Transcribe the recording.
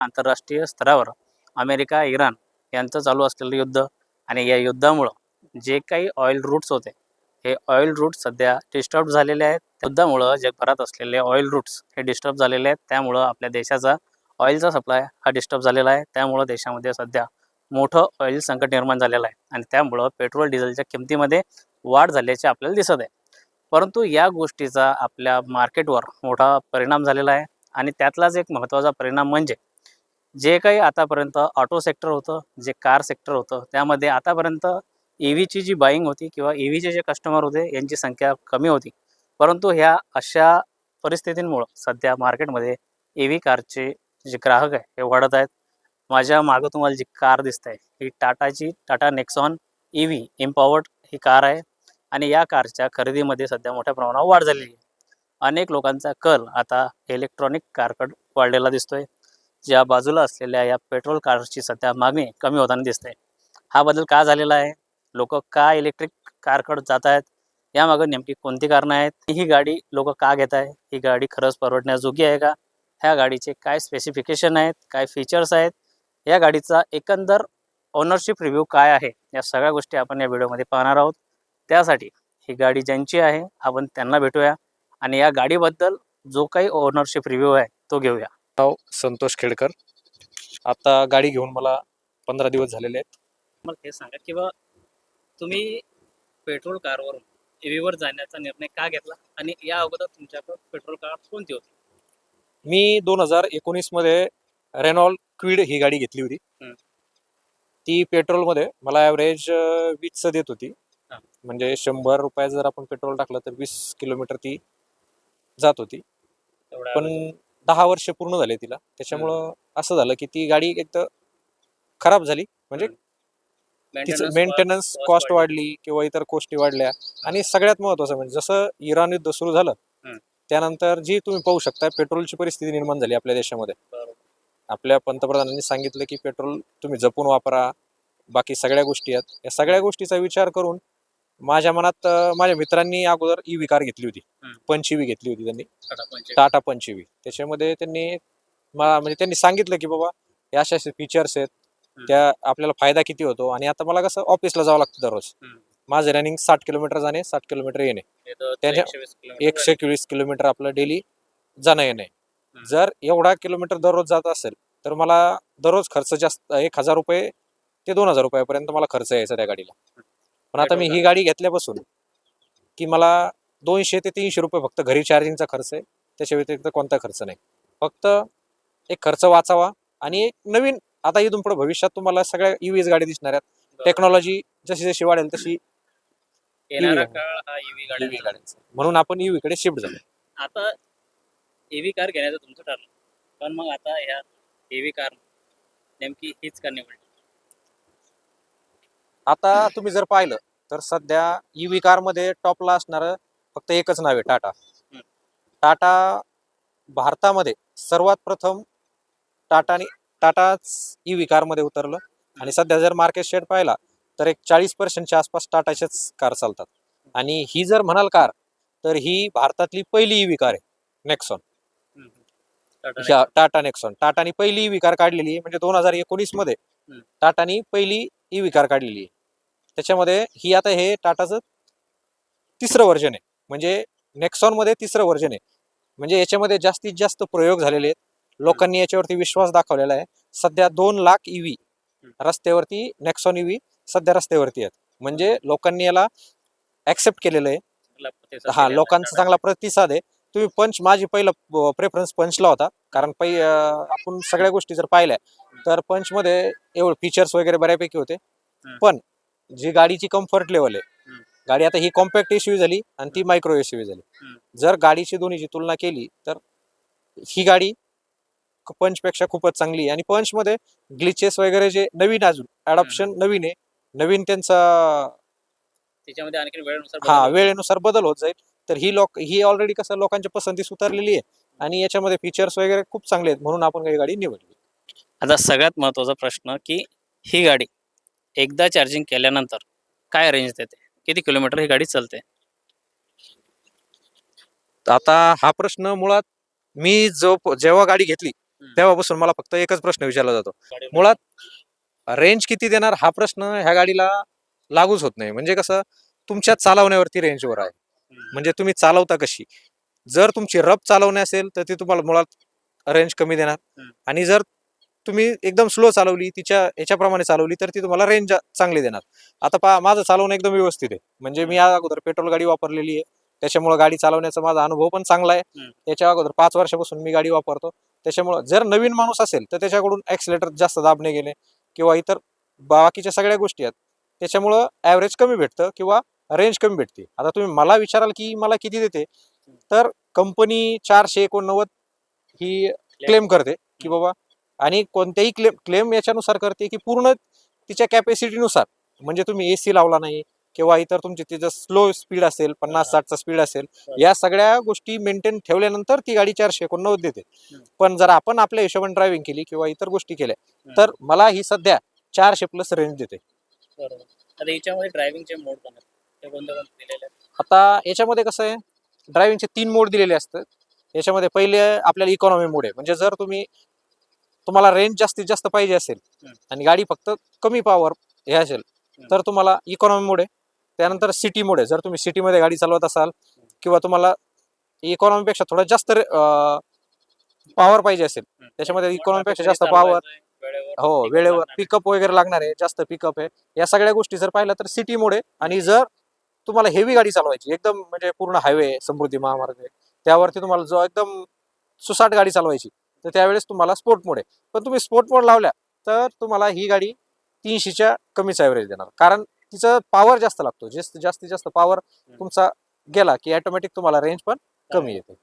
आंतरराष्ट्रीय स्तरावर America Iran यांचं चालू असलेलं युद्ध आणि या युद्धामुळं जे काही ऑइल रूट्स होते हे ऑइल रूट्स सध्या डिस्टर्ब झालेले आहेत. युद्धामुळं जगभरात असलेले ऑइल रूट्स हे डिस्टर्ब झालेले आहेत. त्यामुळं आपल्या देशाचा ऑइलचा सप्लाय हा डिस्टर्ब झालेला आहे. त्यामुळं देशामध्ये सध्या मोठं ऑइल संकट निर्माण झालेलं आहे आणि त्यामुळं पेट्रोल डिझेलच्या किमतीमध्ये वाढ झाल्याचे आपल्याला दिसत आहे. परंतु या गोष्टीचा आपल्या मार्केटवर मोठा परिणाम झालेला आहे आणि त्यातलाच एक महत्त्वाचा परिणाम म्हणजे जे काही आतापर्यंत ऑटो सेक्टर होतं, जे कार सेक्टर होतं, त्यामध्ये आतापर्यंत EVची जी बाईंग होती किंवा EVचे जे कस्टमर होते यांची संख्या कमी होती. परंतु ह्या अशा परिस्थितींमुळं सध्या मार्केटमध्ये EV कारचे जे ग्राहक आहे हे वाढत आहेत. माझ्या मागं तुम्हाला जी कार दिसत आहे ही टाटा नेक्सॉन EV एम्पॉवर्ड ही कार आहे आणि या कारच्या खरेदीमध्ये सध्या मोठ्या प्रमाणावर वाढ झालेली आहे. अनेक लोकांचा कल आता इलेक्ट्रॉनिक कारकडे वाढलेला दिसतोय. ज्या बाजूला असलेल्या या पेट्रोल कारची सध्या मागणी कमी होताना दिसते. हा बदल का झालेला आहे? लोक का इलेक्ट्रिक कारकडे जात आहेत? यामागे नेमकी कोणती कारणं आहेत? ही गाडी लोक का घेत आहे? ही गाडी खरंच परवडण्याजोगी आहे का? ह्या गाडीचे काय स्पेसिफिकेशन आहेत? काय फीचर्स आहेत? या गाडीचा एकंदर ओनरशिप रिव्ह्यू काय आहे? या सगळ्या गोष्टी आपण या व्हिडिओमध्ये पाहणार आहोत. त्यासाठी ही गाडी ज्यांची आहे आपण त्यांना भेटूया आणि या गाडीबद्दल जो काही ओनरशिप रिव्ह्यू आहे तो घेऊया. नाव संतोष खेडकर. आता गाडी घेऊन मला 15 दिवस झालेले आहेत. मला हे सांगा किंवा तुम्ही पेट्रोल कारवरून EVवर जाण्याचा निर्णय का घेतला आणि या अगोदर तुमच्याकडे पेट्रोल कार कोणती होती? मी 2019 मध्ये रेनॉल्ट क्विड ही गाडी घेतली होती. ती पेट्रोलमध्ये मला ॲव्हरेज 20 देत होती. म्हणजे 100 रुपये जर आपण पेट्रोल टाकलं तर 20 किलोमीटर ती जात होती. पण 10 वर्ष पूर्ण झाले तिला. त्याच्यामुळं असं झालं की ती गाडी एकदम खराब झाली. म्हणजे तिचं मेंटेनन्स कॉस्ट वाढली किंवा इतर गोष्टी वाढल्या. आणि सगळ्यात महत्त्वाचं म्हणजे जसं इराण युद्ध सुरू झालं त्यानंतर जी तुम्ही पाहू शकता पेट्रोलची परिस्थिती निर्माण झाली आपल्या देशामध्ये. आपल्या पंतप्रधानांनी सांगितलं की पेट्रोल तुम्ही जपून वापरा, बाकी सगळ्या गोष्टी आहेत. या सगळ्या गोष्टीचा विचार करून माझ्या मनात माझ्या मित्रांनी अगोदर EV कार घेतली होती. पंच EV घेतली होती त्यांनी, टाटा पंच EV. त्याच्यामध्ये त्यांनी म्हणजे त्यांनी सांगितलं की बाबा हे असे असे फीचर्स आहेत, त्या आपल्याला फायदा किती होतो. आणि आता मला कसं ऑफिसला जावं लागतं दररोज. माझं रनिंग 60 किलोमीटर जाणे, 60 किलोमीटर येणे, त्याच्या 120 किलोमीटर आपलं डेली जाणं येणे. जर एवढा किलोमीटर दररोज जात असेल तर मला दररोज खर्च जास्त 1000 रुपये ते 2000 रुपयापर्यंत मला खर्च यायचा त्या गाडीला. पण आता मी ही गाडी घेतल्यापासून की मला 200 ते 300 रुपये फक्त घरी चार्जिंगचा खर्च आहे. त्याच्या व्यतिरिक्त कोणता खर्च नाही. फक्त एक खर्च वाचावा आणि एक नवीन आता इथून पुढे भविष्यात तुम्हाला सगळ्या EVच गाडी दिसणार आहेत. टेक्नॉलॉजी जशी जशी वाढेल तशी येणारा काळ हा EV गाड्यांचा, म्हणून आपण EV कडे शिफ्ट झालो. आता EV कार घेण्याचं तुमचं ठरलं, पण मग आता ह्या EV कार नेमकी हीच का निवडली? आता तुम्ही जर पाहिलं तर सध्या EV कारमध्ये टॉपला असणारं फक्त एकच नाव आहे, टाटा. टाटा भारतामध्ये सर्वात प्रथम टाटाच EV कारमध्ये उतरलं. आणि सध्या जर मार्केट शेअर पाहिला तर एक 40% आसपास टाटाच्याच कार चालतात. आणि ही जर म्हणाल कार तर ही भारतातली पहिली EV कार आहे, नेक्सॉन. टाटा नेक्सॉन. टाटानी पहिली EV कार काढलेली आहे. म्हणजे 2019 मध्ये टाटानी पहिली EV कार काढलेली आहे. त्याच्यामध्ये ही आता हे टाटाचं तिसरं व्हर्जन आहे. म्हणजे नेक्सॉन मध्ये तिसरं व्हर्जन आहे. म्हणजे याच्यामध्ये जास्तीत जास्त प्रयोग झालेले आहेत. लोकांनी याच्यावरती विश्वास दाखवलेला आहे. सध्या 2 लाख EV रस्त्यावरती, नेक्सॉन EV सध्या रस्त्यावरती आहेत. म्हणजे लोकांनी याला ऍक्सेप्ट केलेलं आहे. हा, लोकांचा चांगला प्रतिसाद आहे. तुम्ही माझी पहिला प्रेफरन्स पंचला होता. कारण आपण सगळ्या गोष्टी जर पाहिल्या तर पंचमध्ये एवढे फीचर्स वगैरे बऱ्यापैकी होते. पण जी गाडीची कम्फर्ट लेवल आहे, गाडी आता ही कॉम्पॅक्ट SUV झाली आणि ती मायक्रो SUV झाली. जर गाडीची दोन्हीची तुलना केली तर ही गाडी पंचपेक्षा खूपच चांगली आहे. आणि पंचमध्ये ग्लिचेस वगैरे जे नवीन अजून अडॉप्शन नवीन आहे. नवीन त्यांचा त्याच्यामध्ये आणखी वेळेनुसार बदल होत जाईल. तर ही ऑलरेडी कसं लोकांच्या पसंतीस उतरलेली आहे आणि याच्यामध्ये फीचर्स वगैरे खूप चांगले आहेत, म्हणून आपण ही गाडी निवडली. आता सगळ्यात महत्त्वाचा प्रश्न की ही गाडी एकदा चार्जिंग केल्यानंतर काय रेंज देते, किती किलोमीटर ही गाडी चालते? आता हा प्रश्न मुळात मी जेव्हा गाडी घेतली तेव्हापासून मला फक्त एकच प्रश्न विचारला जातो, मुळात रेंज किती देणार हा प्रश्न ह्या गाडीला लागूच होत नाही. म्हणजे कसं, तुमच्या चालवण्यावरती रेंजवर आहे. म्हणजे तुम्ही चालवता कशी. जर तुमची रफ चालवणे असेल तर ती तुम्हाला मुळात रेंज कमी देणार, आणि जर तुम्ही एकदम स्लो चालवली, तिच्या याच्याप्रमाणे चालवली, तर ती तुम्हाला रेंज चांगली देणार. आता पहा, माझं चालवणं एकदम व्यवस्थित आहे. म्हणजे मी या अगोदर पेट्रोल गाडी वापरलेली आहे, त्याच्यामुळे गाडी चालवण्याचा माझा अनुभव पण चांगला आहे. त्याच्या अगोदर 5 वर्षापासून मी गाडी वापरतो. त्याच्यामुळे जर नवीन माणूस असेल तर त्याच्याकडून ऍक्सिलेटर जास्त दाबणे गेले किंवा इतर बाकीच्या सगळ्या गोष्टी आहेत, त्याच्यामुळं ॲव्हरेज कमी भेटतं किंवा रेंज कमी भेटते. आता तुम्ही मला विचाराल की मला किती देते, तर कंपनी 489 ही क्लेम करते की बाबा, आणि कोणत्याही क्लेम याच्यानुसार करते की पूर्ण तिच्या कॅपॅसिटीनुसार. म्हणजे तुम्ही एसी लावला नाही किंवा इतर तुमची तिचं स्लो स्पीड असेल, 50-60चा स्पीड असेल, या सगळ्या गोष्टी मेंटेन ठेवल्यानंतर ती गाडी 489 देते. पण जर आपण आपल्या हिशोबाने ड्रायव्हिंग केली किंवा इतर गोष्टी केल्या तर मला ही सध्या 400+ रेंज देते. बरोबर. आता याच्यामध्ये ड्रायव्हिंगचे मोड पण आहेत, ते कोणते कोणते दिलेले आहेत? आता याच्यामध्ये कसं आहे, ड्रायव्हिंगचे 3 मोड दिलेले असतात. याच्यामध्ये पहिले आपल्याला इकॉनॉमी मोड आहे. म्हणजे जर तुम्हाला रेंज जास्तीत जास्त पाहिजे असेल आणि गाडी फक्त कमी पॉवर हे असेल, तर तुम्हाला इकॉनॉमी मोड आहे. त्यानंतर सिटी मोड आहे. जर तुम्ही सिटीमध्ये गाडी चालवत असाल किंवा तुम्हाला इकॉनॉमीपेक्षा थोडं जास्त पॉवर पाहिजे असेल, त्याच्यामध्ये इकॉनॉमीपेक्षा जास्त पॉवर, हो, वेळेवर पिकअप वगैरे लागणार आहे, जास्त पिकअप आहे, या सगळ्या गोष्टी जर पाहिलं तर सिटी मोड आहे. आणि जर तुम्हाला हेवी गाडी चालवायची, एकदम म्हणजे पूर्ण हायवे, समृद्धी महामार्ग आहे, त्यावरती तुम्हाला जो एकदम सुसाट गाडी चालवायची, तर त्यावेळेस तुम्हाला स्पोर्ट मोड आहे. पण तुम्ही स्पोर्ट मोड लावल्या तर तुम्हाला ही गाडी 300च्या कमीच ॲव्हरेज देणार, कारण तिचं पॉवर जास्त लागतो. जास्तीत जास्त पॉवर तुमचा गेला की ऑटोमॅटिक तुम्हाला रेंज पण कमी येते.